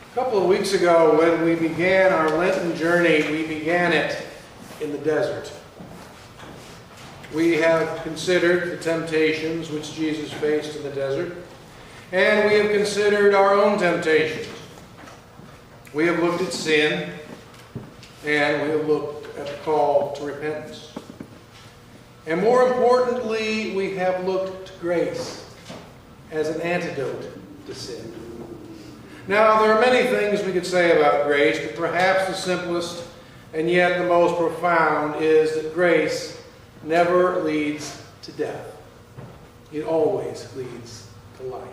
A couple of weeks ago, when we began our Lenten journey, we began it in the desert. We have considered the temptations which Jesus faced in the desert, and we have considered our own temptations. We have looked at sin, and we have looked at the call to repentance. And more importantly, we have looked to grace as an antidote to sin. Now, there are many things we could say about grace, but perhaps the simplest and yet the most profound is that grace never leads to death. It always leads to life.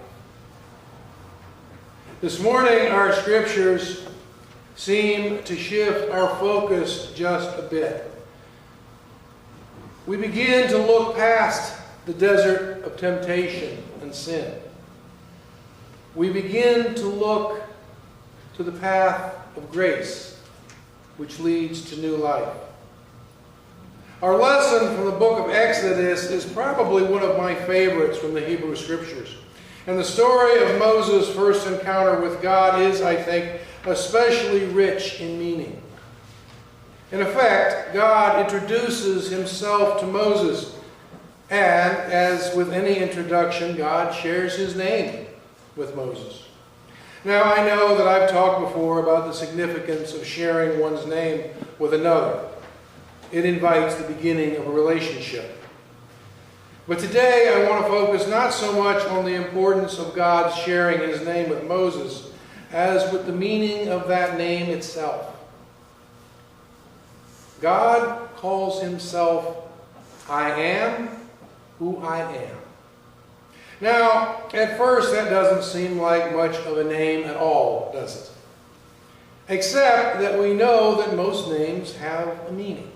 This morning, our scriptures seem to shift our focus just a bit. We begin to look past the desert of temptation and sin. We begin to look to the path of grace, which leads to new life. Our lesson from the book of Exodus is probably one of my favorites from the Hebrew Scriptures. And the story of Moses' first encounter with God is, I think, especially rich in meaning. In effect, God introduces himself to Moses, and as with any introduction, God shares his name with Moses. Now, I know that I've talked before about the significance of sharing one's name with another. It invites the beginning of a relationship. But today I want to focus not so much on the importance of God sharing his name with Moses as with the meaning of that name itself. God calls himself, I am who I am. Now, at first that doesn't seem like much of a name at all, does it? Except that we know that most names have a meaning.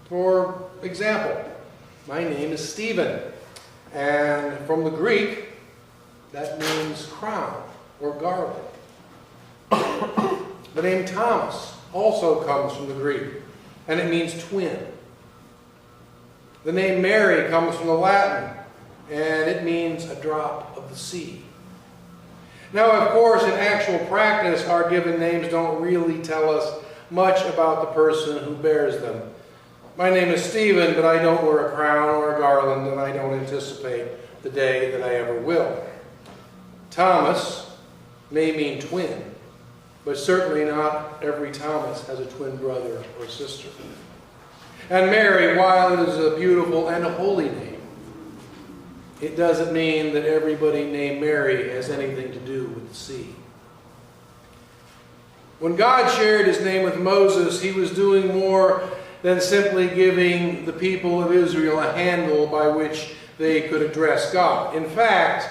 For example, my name is Stephen, and from the Greek, that means crown or garland. The name Thomas also comes from the Greek, and it means twin. The name Mary comes from the Latin, and it means a drop of the sea. Now, of course, in actual practice, our given names don't really tell us much about the person who bears them. My name is Stephen, but I don't wear a crown or a garland, and I don't anticipate the day that I ever will. Thomas may mean twin, but certainly not every Thomas has a twin brother or sister. And Mary, while it is a beautiful and a holy name, it doesn't mean that everybody named Mary has anything to do with the sea. When God shared his name with Moses, he was doing more than simply giving the people of Israel a handle by which they could address God. In fact,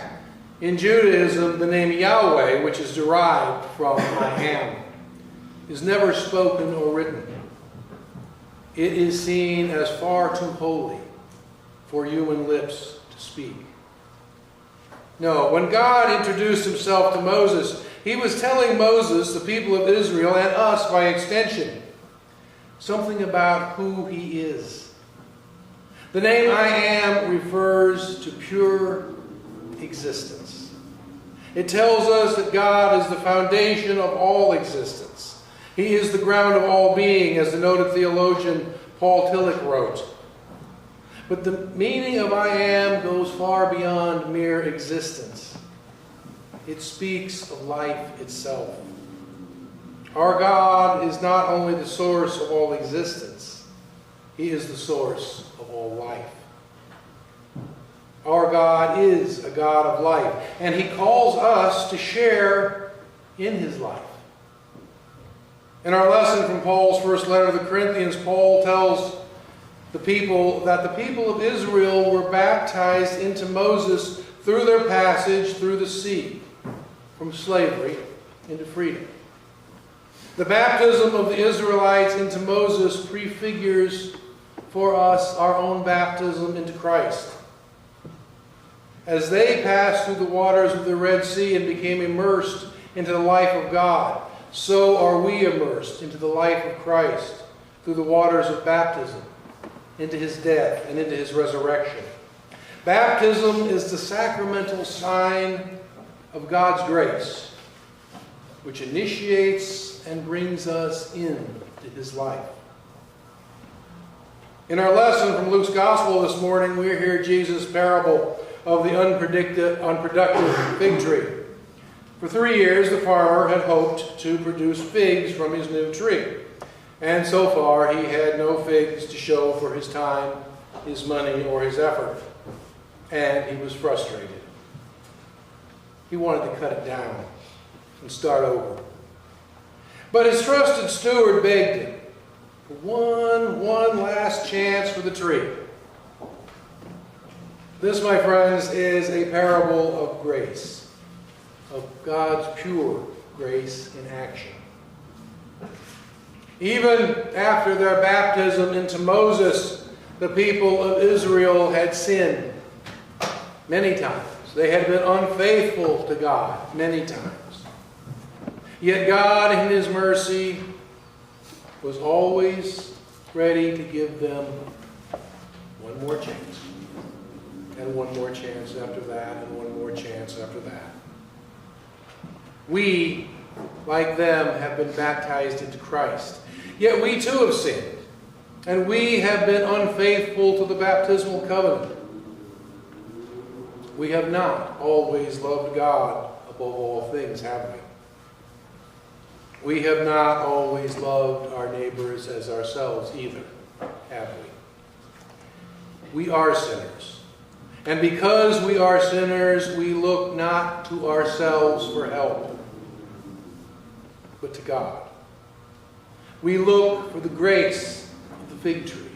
in Judaism, the name Yahweh, which is derived from I am, is never spoken or written. It is seen as far too holy for human lips to speak. No, when God introduced himself to Moses, he was telling Moses, the people of Israel, and us by extension, something about who he is. The name I am refers to pure existence. It tells us that God is the foundation of all existence. He is the ground of all being, as the noted theologian Paul Tillich wrote. But the meaning of I am goes far beyond mere existence. It speaks of life itself. Our God is not only the source of all existence, he is the source of all life. Our God is a God of life, and he calls us to share in his life. In our lesson from Paul's first letter to the Corinthians, Paul tells the people that the people of Israel were baptized into Moses through their passage through the sea, from slavery into freedom. The baptism of the Israelites into Moses prefigures for us our own baptism into Christ. As they passed through the waters of the Red Sea and became immersed into the life of God, so are we immersed into the life of Christ through the waters of baptism, into his death and into his resurrection. Baptism is the sacramental sign of God's grace, which initiates and brings us into his life. In our lesson from Luke's Gospel this morning, we hear Jesus' parable of the unproductive fig tree. For 3 years, the farmer had hoped to produce figs from his new tree. And so far, he had no figs to show for his time, his money, or his effort. And he was frustrated. He wanted to cut it down and start over. But his trusted steward begged him for one last chance for the tree. This, my friends, is a parable of grace, of God's pure grace in action. Even after their baptism into Moses, the people of Israel had sinned many times. They had been unfaithful to God many times. Yet God, in his mercy, was always ready to give them one more chance. And one more chance after that, and one more chance after that. We, like them, have been baptized into Christ. Yet we too have sinned. And we have been unfaithful to the baptismal covenant. We have not always loved God above all things, have we? We have not always loved our neighbors as ourselves either, have we? We are sinners. And because we are sinners, we look not to ourselves for help, but to God. We look for the grace of the fig tree,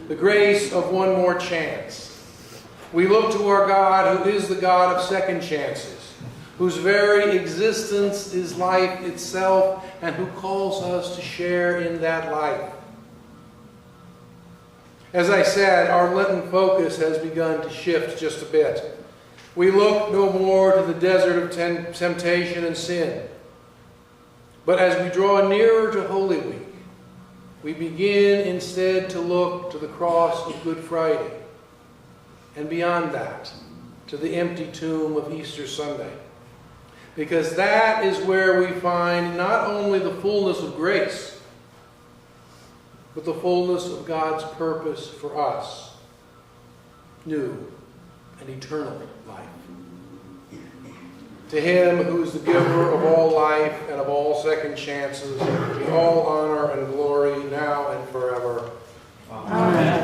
the grace of one more chance. We look to our God, who is the God of second chances, whose very existence is life itself, and who calls us to share in that life. As I said, our Lenten focus has begun to shift just a bit. We look no more to the desert of temptation and sin. But as we draw nearer to Holy Week, we begin instead to look to the cross of Good Friday, and beyond that, to the empty tomb of Easter Sunday. Because that is where we find not only the fullness of grace, but the fullness of God's purpose for us, new and eternal life. To him who is the giver of all life and of all second chances, be all honor and glory now and forever. Amen.